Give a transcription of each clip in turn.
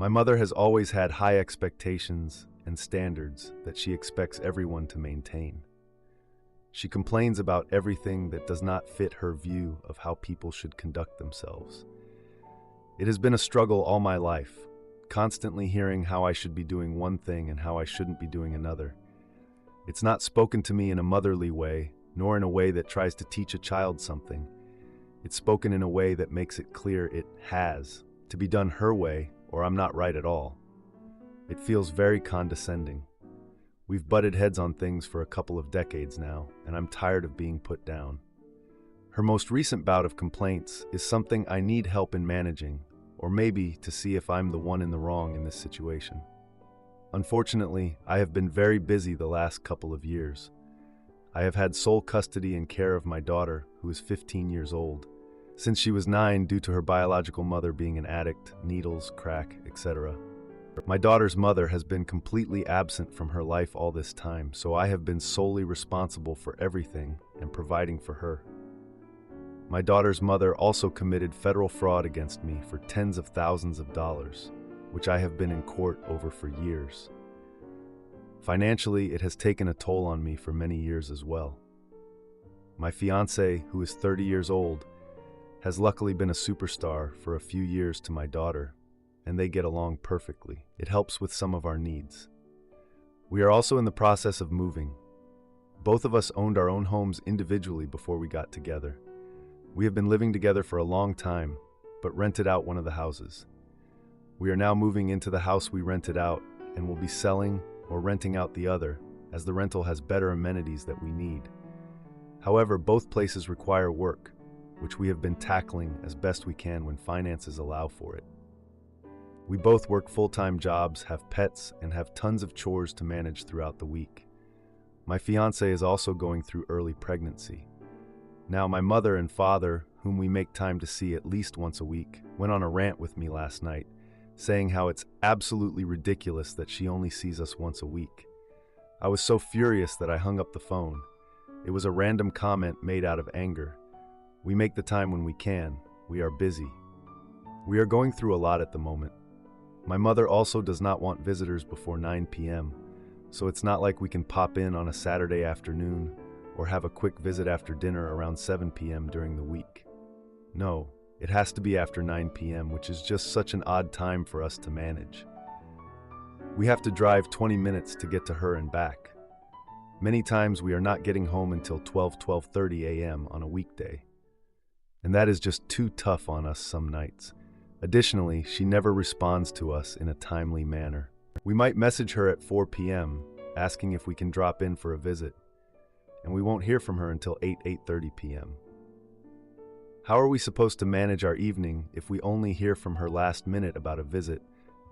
My mother has always had high expectations and standards that she expects everyone to maintain. She complains about everything that does not fit her view of how people should conduct themselves. It has been a struggle all my life, constantly hearing how I should be doing one thing and how I shouldn't be doing another. It's not spoken to me in a motherly way, nor in a way that tries to teach a child something. It's spoken in a way that makes it clear it has to be done her way, or I'm not right at all. It feels very condescending. We've butted heads on things for a couple of decades now, and I'm tired of being put down. Her most recent bout of complaints is something I need help in managing, or maybe to see if I'm the one in the wrong in this situation. Unfortunately, I have been very busy the last couple of years. I have had sole custody and care of my daughter, who is 15 years old, since she was 9 due to her biological mother being an addict, needles, crack, etc. My daughter's mother has been completely absent from her life all this time, so I have been solely responsible for everything and providing for her. My daughter's mother also committed federal fraud against me for tens of thousands of dollars, which I have been in court over for years. Financially, it has taken a toll on me for many years as well. My fiancé, who is 30 years old, has luckily been a superstar for a few years to my daughter, and they get along perfectly. It helps with some of our needs. We are also in the process of moving. Both of us owned our own homes individually before we got together. We have been living together for a long time, but rented out one of the houses. We are now moving into the house we rented out and will be selling or renting out the other, as the rental has better amenities that we need. However, both places require work, which we have been tackling as best we can when finances allow for it. We both work full-time jobs, have pets, and have tons of chores to manage throughout the week. My fiancé is also going through early pregnancy. Now, my mother and father, whom we make time to see at least once a week, went on a rant with me last night, saying how it's absolutely ridiculous that she only sees us once a week. I was so furious that I hung up the phone. It was a random comment made out of anger. We make the time when we can. We are busy. We are going through a lot at the moment. My mother also does not want visitors before 9 p.m., so it's not like we can pop in on a Saturday afternoon or have a quick visit after dinner around 7 p.m. during the week. No, it has to be after 9 p.m., which is just such an odd time for us to manage. We have to drive 20 minutes to get to her and back. Many times we are not getting home until 12:30 a.m. on a weekday. And that is just too tough on us some nights. Additionally, she never responds to us in a timely manner. We might message her at 4 p.m., asking if we can drop in for a visit, and we won't hear from her until 8:30 p.m. How are we supposed to manage our evening if we only hear from her last minute about a visit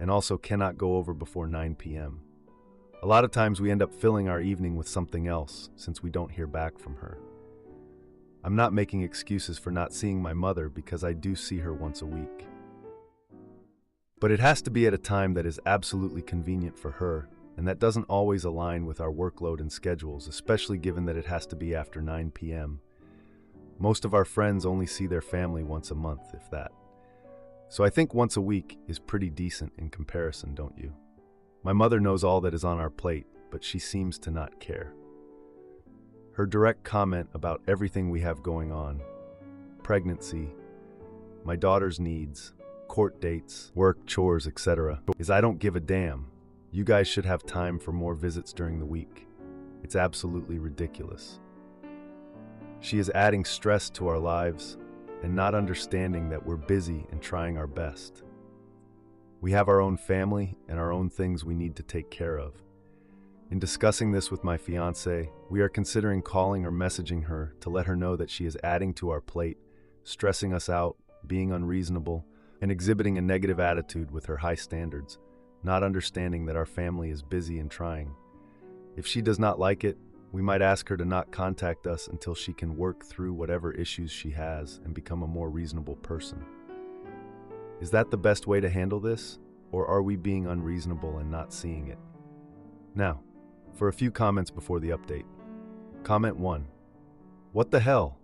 and also cannot go over before 9 p.m.? A lot of times we end up filling our evening with something else since we don't hear back from her. I'm not making excuses for not seeing my mother because I do see her once a week. But it has to be at a time that is absolutely convenient for her, and that doesn't always align with our workload and schedules, especially given that it has to be after 9 p.m. Most of our friends only see their family once a month, if that. So I think once a week is pretty decent in comparison, don't you? My mother knows all that is on our plate, but she seems to not care. Her direct comment about everything we have going on, pregnancy, my daughter's needs, court dates, work, chores, etc., is I don't give a damn. You guys should have time for more visits during the week. It's absolutely ridiculous. She is adding stress to our lives and not understanding that we're busy and trying our best. We have our own family and our own things we need to take care of. In discussing this with my fiancé, we are considering calling or messaging her to let her know that she is adding to our plate, stressing us out, being unreasonable, and exhibiting a negative attitude with her high standards, not understanding that our family is busy and trying. If she does not like it, we might ask her to not contact us until she can work through whatever issues she has and become a more reasonable person. Is that the best way to handle this, or are we being unreasonable and not seeing it? Now, for a few comments before the update. Comment 1. What the hell?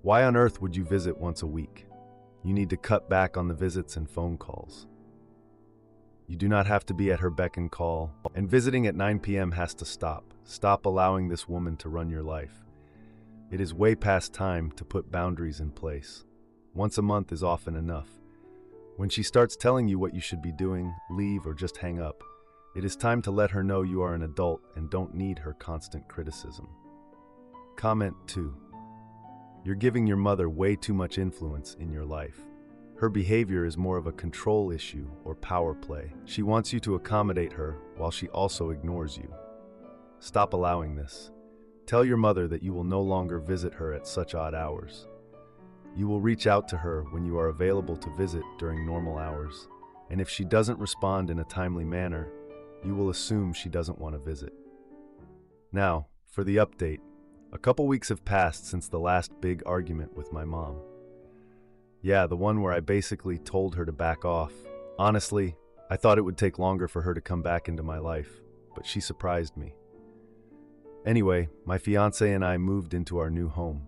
Why on earth would you visit once a week? You need to cut back on the visits and phone calls. You do not have to be at her beck and call, and visiting at 9 p.m. has to stop. Stop allowing this woman to run your life. It is way past time to put boundaries in place. Once a month is often enough. When she starts telling you what you should be doing, leave or just hang up. It is time to let her know you are an adult and don't need her constant criticism. Comment 2. You're giving your mother way too much influence in your life. Her behavior is more of a control issue or power play. She wants you to accommodate her while she also ignores you. Stop allowing this. Tell your mother that you will no longer visit her at such odd hours. You will reach out to her when you are available to visit during normal hours, and if she doesn't respond in a timely manner, you will assume she doesn't want to visit. Now, for the update. A couple weeks have passed since the last big argument with my mom. Yeah, the one where I basically told her to back off. Honestly, I thought it would take longer for her to come back into my life, but she surprised me. Anyway, my fiancé and I moved into our new home.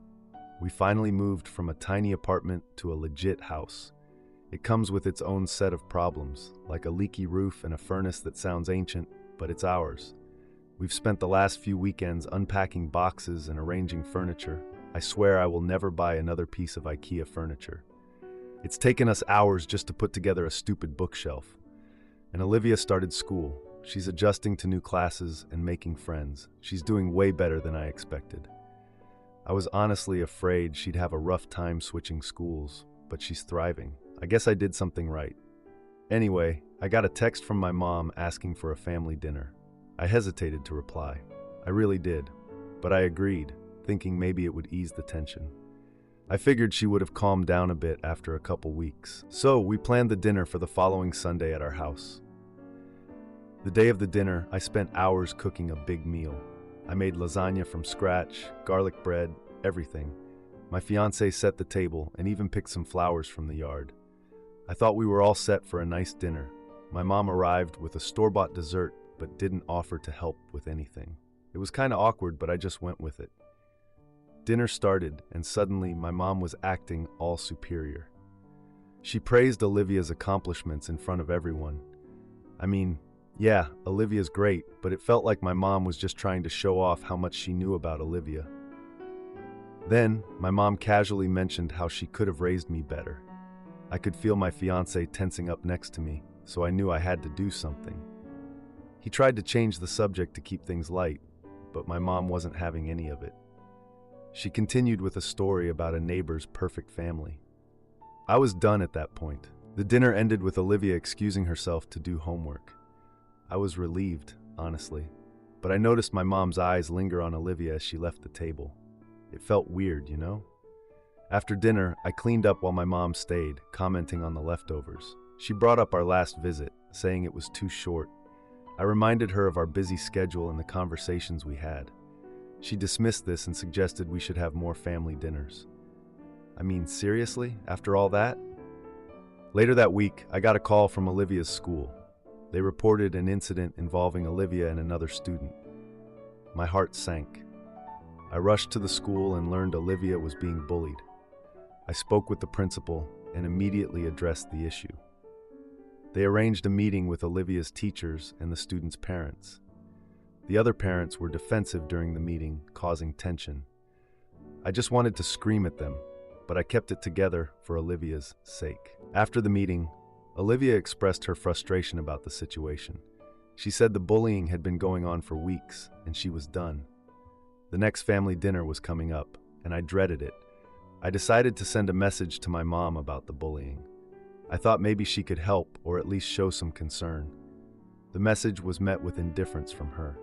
We finally moved from a tiny apartment to a legit house. It comes with its own set of problems, like a leaky roof and a furnace that sounds ancient, but it's ours. We've spent the last few weekends unpacking boxes and arranging furniture. I swear I will never buy another piece of IKEA furniture. It's taken us hours just to put together a stupid bookshelf. And Olivia started school. She's adjusting to new classes and making friends. She's doing way better than I expected. I was honestly afraid she'd have a rough time switching schools, but she's thriving. I guess I did something right. Anyway, I got a text from my mom asking for a family dinner. I hesitated to reply. I really did, but I agreed, thinking maybe it would ease the tension. I figured she would have calmed down a bit after a couple weeks. So we planned the dinner for the following Sunday at our house. The day of the dinner, I spent hours cooking a big meal. I made lasagna from scratch, garlic bread, everything. My fiancé set the table and even picked some flowers from the yard. I thought we were all set for a nice dinner. My mom arrived with a store-bought dessert but didn't offer to help with anything. It was kind of awkward, but I just went with it. Dinner started, and suddenly my mom was acting all superior. She praised Olivia's accomplishments in front of everyone. I mean, yeah, Olivia's great, but it felt like my mom was just trying to show off how much she knew about Olivia. Then, my mom casually mentioned how she could have raised me better. I could feel my fiancé tensing up next to me, so I knew I had to do something. He tried to change the subject to keep things light, but my mom wasn't having any of it. She continued with a story about a neighbor's perfect family. I was done at that point. The dinner ended with Olivia excusing herself to do homework. I was relieved, honestly, but I noticed my mom's eyes linger on Olivia as she left the table. It felt weird, you know? After dinner, I cleaned up while my mom stayed, commenting on the leftovers. She brought up our last visit, saying it was too short. I reminded her of our busy schedule and the conversations we had. She dismissed this and suggested we should have more family dinners. I mean, seriously? After all that? Later that week, I got a call from Olivia's school. They reported an incident involving Olivia and another student. My heart sank. I rushed to the school and learned Olivia was being bullied. I spoke with the principal and immediately addressed the issue. They arranged a meeting with Olivia's teachers and the students' parents. The other parents were defensive during the meeting, causing tension. I just wanted to scream at them, but I kept it together for Olivia's sake. After the meeting, Olivia expressed her frustration about the situation. She said the bullying had been going on for weeks, and she was done. The next family dinner was coming up, and I dreaded it. I decided to send a message to my mom about the bullying. I thought maybe she could help or at least show some concern. The message was met with indifference from her.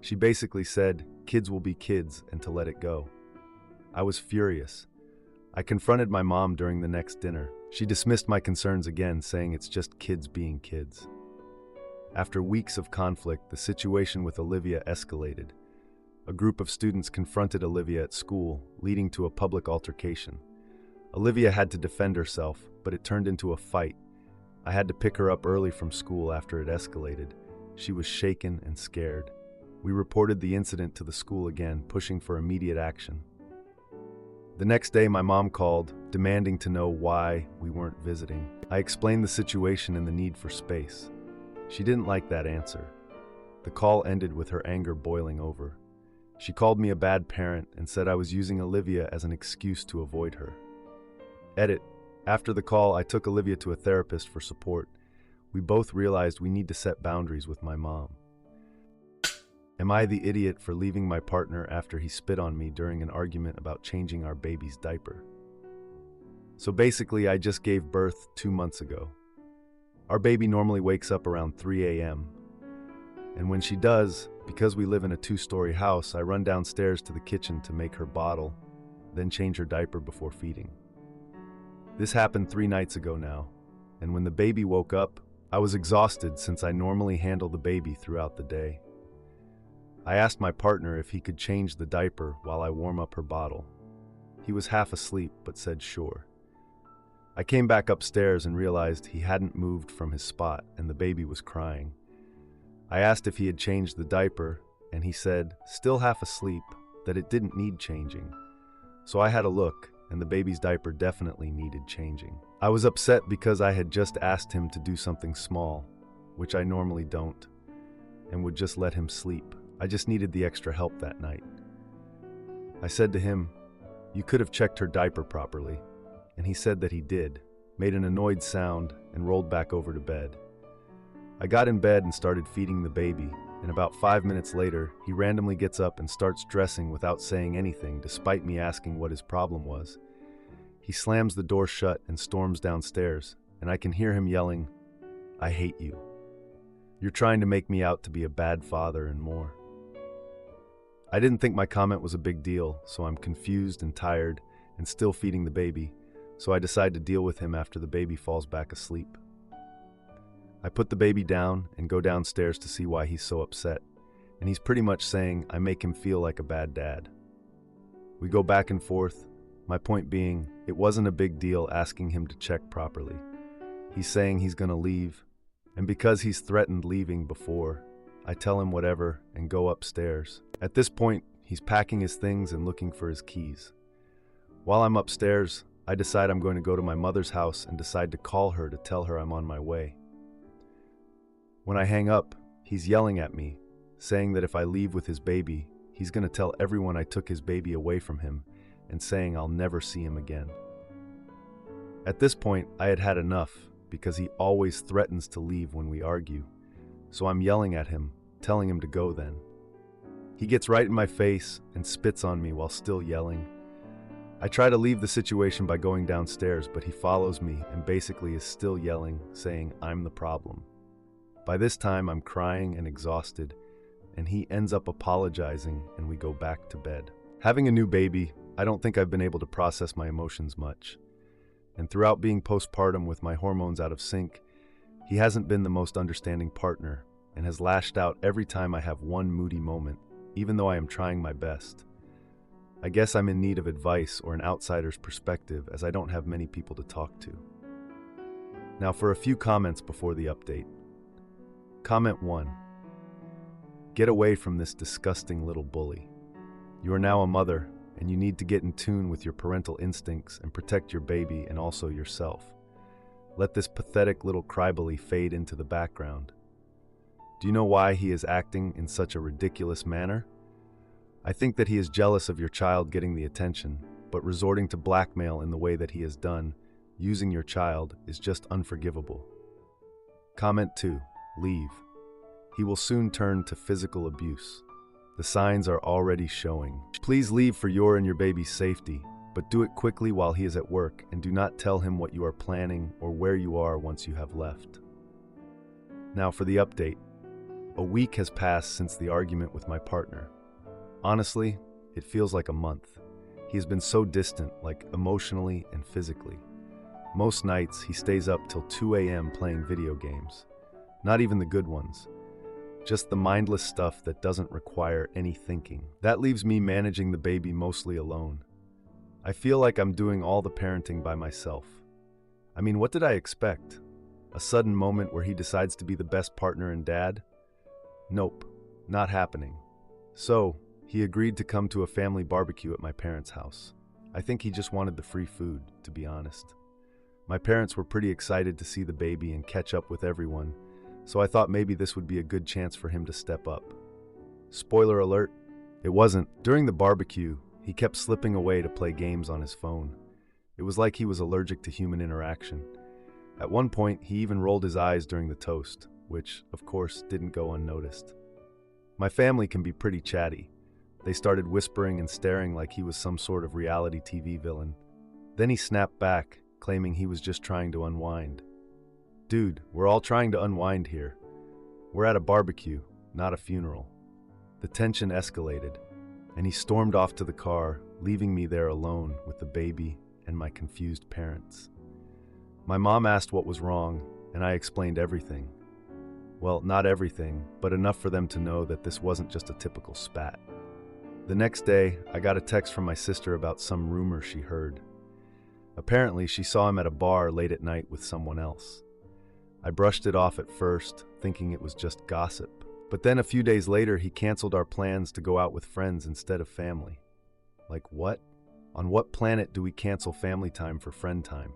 She basically said, kids will be kids, and to let it go. I was furious. I confronted my mom during the next dinner. She dismissed my concerns again, saying it's just kids being kids. After weeks of conflict, the situation with Olivia escalated. A group of students confronted Olivia at school, leading to a public altercation. Olivia had to defend herself, but it turned into a fight. I had to pick her up early from school after it escalated. She was shaken and scared. We reported the incident to the school again, pushing for immediate action. The next day, my mom called, demanding to know why we weren't visiting. I explained the situation and the need for space. She didn't like that answer. The call ended with her anger boiling over. She called me a bad parent and said I was using Olivia as an excuse to avoid her. Edit. After the call, I took Olivia to a therapist for support. We both realized we need to set boundaries with my mom. Am I the idiot for leaving my partner after he spit on me during an argument about changing our baby's diaper? So basically, I just gave birth 2 months ago. Our baby normally wakes up around 3 a.m. And when she does, because we live in a 2-story house, I run downstairs to the kitchen to make her bottle, then change her diaper before feeding. This happened 3 nights ago now, and when the baby woke up, I was exhausted since I normally handle the baby throughout the day. I asked my partner if he could change the diaper while I warm up her bottle. He was half asleep, but said sure. I came back upstairs and realized he hadn't moved from his spot and the baby was crying. I asked if he had changed the diaper, and he said, still half asleep, that it didn't need changing. So I had a look, and the baby's diaper definitely needed changing. I was upset because I had just asked him to do something small, which I normally don't, and would just let him sleep. I just needed the extra help that night. I said to him, "You could have checked her diaper properly," and he said that he did, made an annoyed sound, and rolled back over to bed. I got in bed and started feeding the baby, and about 5 minutes later, he randomly gets up and starts dressing without saying anything despite me asking what his problem was. He slams the door shut and storms downstairs, and I can hear him yelling, "I hate you. You're trying to make me out to be a bad father and more." I didn't think my comment was a big deal, so I'm confused and tired and still feeding the baby, so I decide to deal with him after the baby falls back asleep. I put the baby down and go downstairs to see why he's so upset, and he's pretty much saying I make him feel like a bad dad. We go back and forth, my point being, it wasn't a big deal asking him to check properly. He's saying he's gonna leave, and because he's threatened leaving before, I tell him whatever and go upstairs. At this point, he's packing his things and looking for his keys. While I'm upstairs, I decide I'm going to go to my mother's house and decide to call her to tell her I'm on my way. When I hang up, he's yelling at me, saying that if I leave with his baby, he's going to tell everyone I took his baby away from him and saying I'll never see him again. At this point, I had had enough because he always threatens to leave when we argue, so I'm yelling at him, telling him to go then. He gets right in my face and spits on me while still yelling. I try to leave the situation by going downstairs, but he follows me and basically is still yelling, saying I'm the problem. By this time, I'm crying and exhausted, and he ends up apologizing and we go back to bed. Having a new baby, I don't think I've been able to process my emotions much. And throughout being postpartum with my hormones out of sync, he hasn't been the most understanding partner and has lashed out every time I have one moody moment, even though I am trying my best. I guess I'm in need of advice or an outsider's perspective as I don't have many people to talk to. Now for a few comments before the update. Comment 1. Get away from this disgusting little bully. You are now a mother, and you need to get in tune with your parental instincts and protect your baby and also yourself. Let this pathetic little crybully fade into the background. Do you know why he is acting in such a ridiculous manner? I think that he is jealous of your child getting the attention, but resorting to blackmail in the way that he has done, using your child, is just unforgivable. Comment 2. Leave. He will soon turn to physical abuse. The signs are already showing. Please leave for your and your baby's safety, but do it quickly while he is at work and do not tell him what you are planning or where you are once you have left. Now for the update. A week has passed since the argument with my partner. Honestly, it feels like a month. He has been so distant, like emotionally and physically. Most nights, he stays up till 2 a.m. playing video games. Not even the good ones. Just the mindless stuff that doesn't require any thinking. That leaves me managing the baby mostly alone. I feel like I'm doing all the parenting by myself. I mean, what did I expect? A sudden moment where he decides to be the best partner and dad? Nope, not happening. So, he agreed to come to a family barbecue at my parents' house. I think he just wanted the free food, to be honest. My parents were pretty excited to see the baby and catch up with everyone, so I thought maybe this would be a good chance for him to step up. Spoiler alert, it wasn't. During the barbecue, he kept slipping away to play games on his phone. It was like he was allergic to human interaction. At one point, he even rolled his eyes during the toast, which, of course, didn't go unnoticed. My family can be pretty chatty. They started whispering and staring like he was some sort of reality TV villain. Then he snapped back, claiming he was just trying to unwind. Dude, we're all trying to unwind here. We're at a barbecue, not a funeral. The tension escalated, and he stormed off to the car, leaving me there alone with the baby and my confused parents. My mom asked what was wrong, and I explained everything. Well, not everything, but enough for them to know that this wasn't just a typical spat. The next day, I got a text from my sister about some rumor she heard. Apparently, she saw him at a bar late at night with someone else. I brushed it off at first, thinking it was just gossip. But then a few days later, he canceled our plans to go out with friends instead of family. Like what? On what planet do we cancel family time for friend time?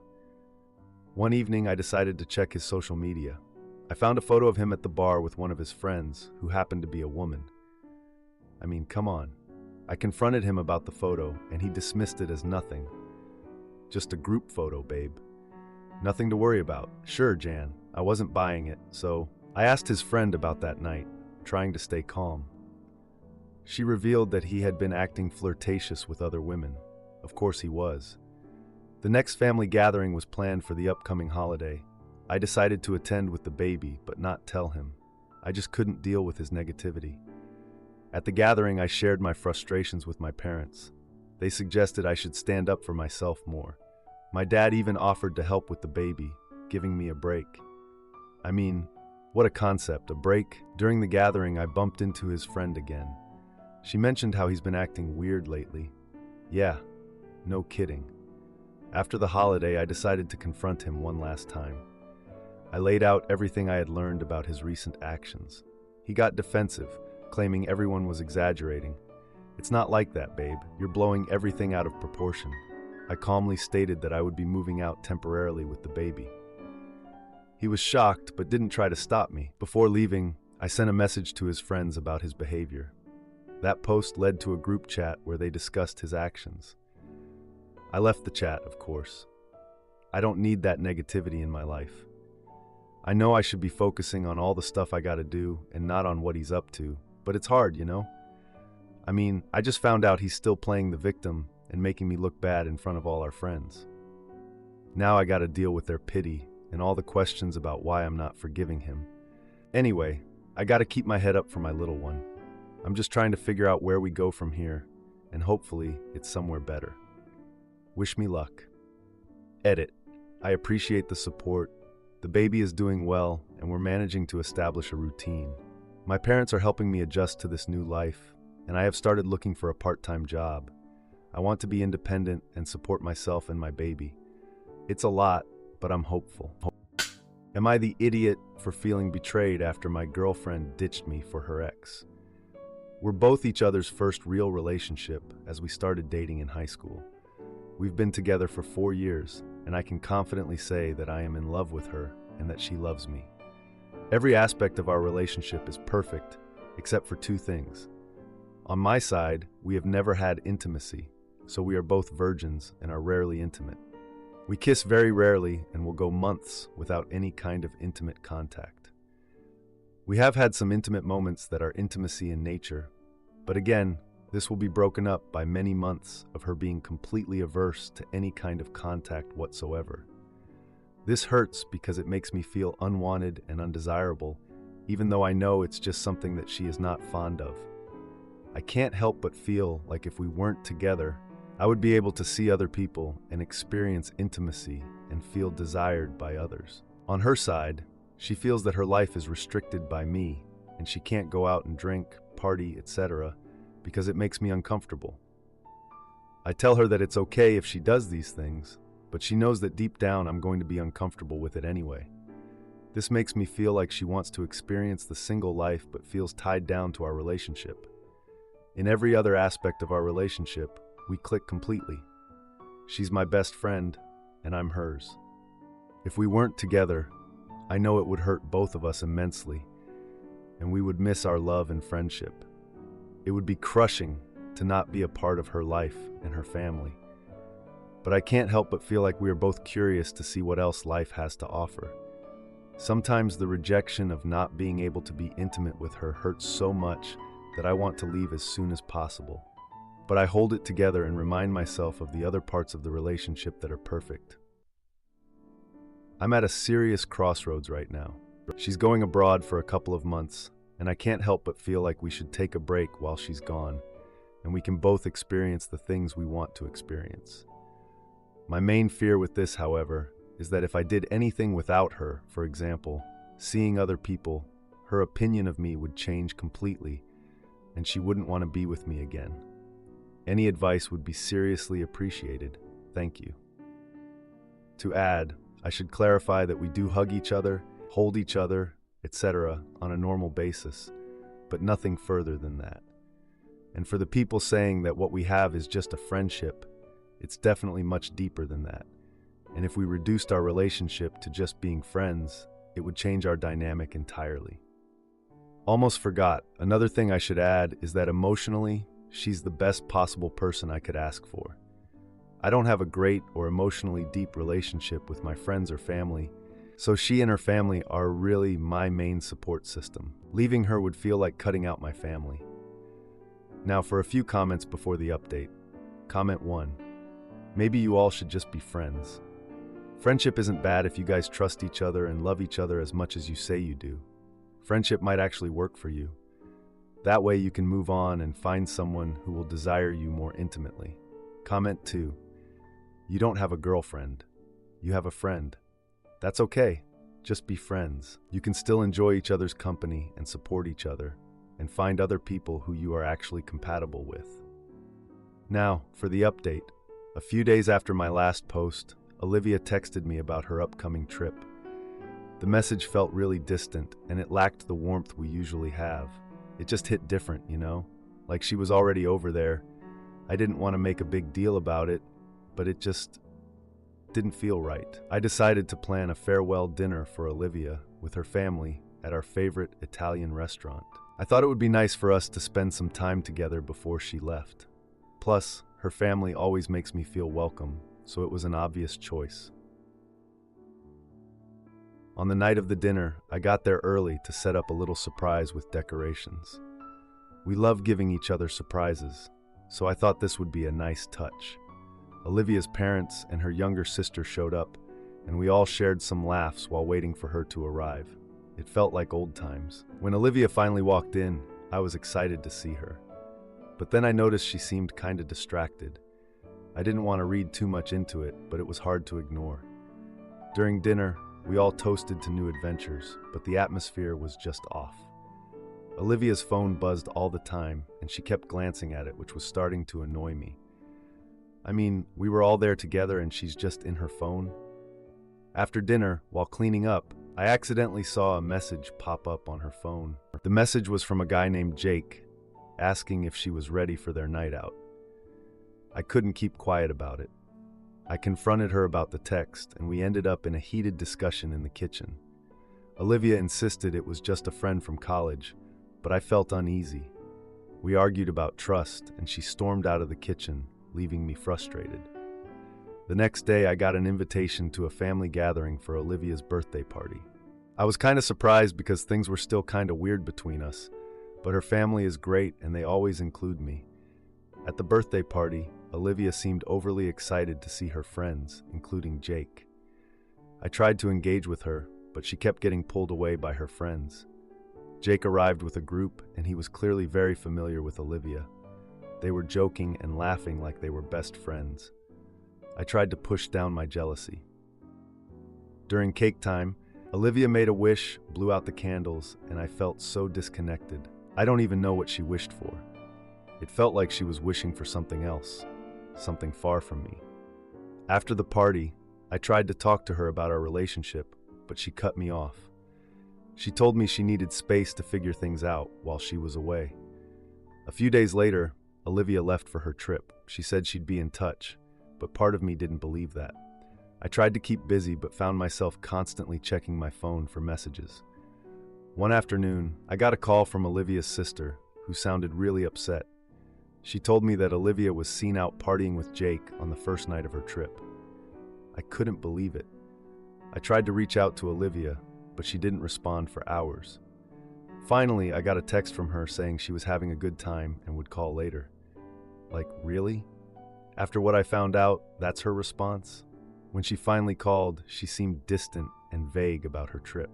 One evening, I decided to check his social media. I found a photo of him at the bar with one of his friends, who happened to be a woman. I mean, come on. I confronted him about the photo, and he dismissed it as nothing. Just a group photo, babe. Nothing to worry about. Sure, Jan, I wasn't buying it, so I asked his friend about that night, trying to stay calm. She revealed that he had been acting flirtatious with other women. Of course he was. The next family gathering was planned for the upcoming holiday. I decided to attend with the baby, but not tell him. I just couldn't deal with his negativity. At the gathering, I shared my frustrations with my parents. They suggested I should stand up for myself more. My dad even offered to help with the baby, giving me a break. I mean, what a concept, a break. During the gathering, I bumped into his friend again. She mentioned how he's been acting weird lately. Yeah, no kidding. After the holiday, I decided to confront him one last time. I laid out everything I had learned about his recent actions. He got defensive, claiming everyone was exaggerating. It's not like that, babe. You're blowing everything out of proportion. I calmly stated that I would be moving out temporarily with the baby. He was shocked, but didn't try to stop me. Before leaving, I sent a message to his friends about his behavior. That post led to a group chat where they discussed his actions. I left the chat, of course. I don't need that negativity in my life. I know I should be focusing on all the stuff I gotta do and not on what he's up to, but it's hard, you know? I mean, I just found out he's still playing the victim and making me look bad in front of all our friends. Now I gotta deal with their pity and all the questions about why I'm not forgiving him. Anyway, I gotta keep my head up for my little one. I'm just trying to figure out where we go from here, and hopefully it's somewhere better. Wish me luck. Edit. I appreciate the support. The baby is doing well, and we're managing to establish a routine. My parents are helping me adjust to this new life, and I have started looking for a part-time job. I want to be independent and support myself and my baby. It's a lot, but I'm hopeful. Am I the idiot for feeling betrayed after my girlfriend ditched me for her ex? We're both each other's first real relationship as we started dating in high school. We've been together for 4 years, and I can confidently say that I am in love with her and that she loves me. Every aspect of our relationship is perfect, except for 2 things. On my side, we have never had intimacy, so we are both virgins and are rarely intimate. We kiss very rarely and will go months without any kind of intimate contact. We have had some intimate moments that are intimacy in nature, but again, this will be broken up by many months of her being completely averse to any kind of contact whatsoever. This hurts because it makes me feel unwanted and undesirable, even though I know it's just something that she is not fond of. I can't help but feel like if we weren't together, I would be able to see other people and experience intimacy and feel desired by others. On her side, she feels that her life is restricted by me and she can't go out and drink, party, etc., because it makes me uncomfortable. I tell her that it's okay if she does these things, but she knows that deep down I'm going to be uncomfortable with it anyway. This makes me feel like she wants to experience the single life but feels tied down to our relationship. In every other aspect of our relationship, we click completely. She's my best friend, and I'm hers. If we weren't together, I know it would hurt both of us immensely, and we would miss our love and friendship. It would be crushing to not be a part of her life and her family. But I can't help but feel like we are both curious to see what else life has to offer. Sometimes the rejection of not being able to be intimate with her hurts so much that I want to leave as soon as possible. But I hold it together and remind myself of the other parts of the relationship that are perfect. I'm at a serious crossroads right now. She's going abroad for a couple of months, and I can't help but feel like we should take a break while she's gone, and we can both experience the things we want to experience. My main fear with this, however, is that if I did anything without her, for example, seeing other people, her opinion of me would change completely, and she wouldn't want to be with me again. Any advice would be seriously appreciated. Thank you. To add, I should clarify that we do hug each other, hold each other, etc. on a normal basis, but nothing further than that. And for the people saying that what we have is just a friendship, it's definitely much deeper than that. And if we reduced our relationship to just being friends, it would change our dynamic entirely. Almost forgot, another thing I should add is that emotionally, she's the best possible person I could ask for. I don't have a great or emotionally deep relationship with my friends or family, so she and her family are really my main support system. Leaving her would feel like cutting out my family. Now for a few comments before the update. Comment 1. Maybe you all should just be friends. Friendship isn't bad if you guys trust each other and love each other as much as you say you do. Friendship might actually work for you. That way you can move on and find someone who will desire you more intimately. Comment 2. You don't have a girlfriend. You have a friend. That's okay. Just be friends. You can still enjoy each other's company and support each other, and find other people who you are actually compatible with. Now, for the update. A few days after my last post, Olivia texted me about her upcoming trip. The message felt really distant, and it lacked the warmth we usually have. It just hit different, you know? Like she was already over there. I didn't want to make a big deal about it, but it just didn't feel right. I decided to plan a farewell dinner for Olivia with her family at our favorite Italian restaurant. I thought it would be nice for us to spend some time together before she left. Plus, her family always makes me feel welcome, so it was an obvious choice. On the night of the dinner, I got there early to set up a little surprise with decorations. We love giving each other surprises, so I thought this would be a nice touch. Olivia's parents and her younger sister showed up, and we all shared some laughs while waiting for her to arrive. It felt like old times. When Olivia finally walked in, I was excited to see her. But then I noticed she seemed kinda distracted. I didn't want to read too much into it, but it was hard to ignore. During dinner, we all toasted to new adventures, but the atmosphere was just off. Olivia's phone buzzed all the time, and she kept glancing at it, which was starting to annoy me. I mean, we were all there together and she's just in her phone. After dinner, while cleaning up, I accidentally saw a message pop up on her phone. The message was from a guy named Jake, asking if she was ready for their night out. I couldn't keep quiet about it. I confronted her about the text, and we ended up in a heated discussion in the kitchen. Olivia insisted it was just a friend from college, but I felt uneasy. We argued about trust, and she stormed out of the kitchen, leaving me frustrated. The next day, I got an invitation to a family gathering for Olivia's birthday party. I was kind of surprised because things were still kind of weird between us, but her family is great and they always include me. At the birthday party, Olivia seemed overly excited to see her friends, including Jake. I tried to engage with her, but she kept getting pulled away by her friends. Jake arrived with a group, and he was clearly very familiar with Olivia. They were joking and laughing like they were best friends. I tried to push down my jealousy. During cake time, Olivia made a wish, blew out the candles, and I felt so disconnected. I don't even know what she wished for. It felt like she was wishing for something else, something far from me. After the party, I tried to talk to her about our relationship, but she cut me off. She told me she needed space to figure things out while she was away. A few days later, Olivia left for her trip. She said she'd be in touch, but part of me didn't believe that. I tried to keep busy but found myself constantly checking my phone for messages. One afternoon, I got a call from Olivia's sister, who sounded really upset. She told me that Olivia was seen out partying with Jake on the first night of her trip. I couldn't believe it. I tried to reach out to Olivia, but she didn't respond for hours. Finally, I got a text from her saying she was having a good time and would call later. Like, really? After what I found out, that's her response? When she finally called, she seemed distant and vague about her trip.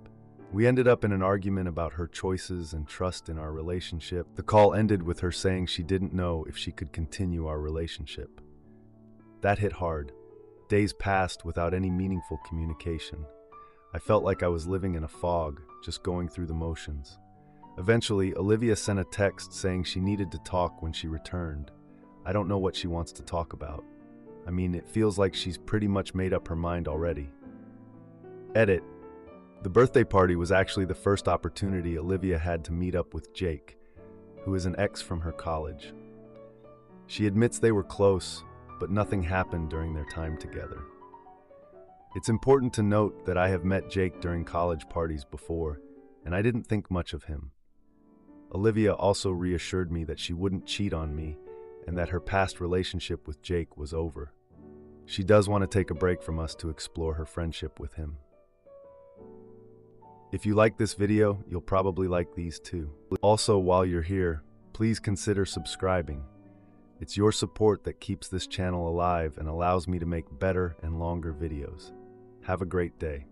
We ended up in an argument about her choices and trust in our relationship. The call ended with her saying she didn't know if she could continue our relationship. That hit hard. Days passed without any meaningful communication. I felt like I was living in a fog, just going through the motions. Eventually, Olivia sent a text saying she needed to talk when she returned. I don't know what she wants to talk about. I mean, it feels like she's pretty much made up her mind already. Edit. The birthday party was actually the first opportunity Olivia had to meet up with Jake, who is an ex from her college. She admits they were close, but nothing happened during their time together. It's important to note that I have met Jake during college parties before, and I didn't think much of him. Olivia also reassured me that she wouldn't cheat on me and that her past relationship with Jake was over. She does want to take a break from us to explore her friendship with him. If you like this video, you'll probably like these too. Also, while you're here, please consider subscribing. It's your support that keeps this channel alive and allows me to make better and longer videos. Have a great day.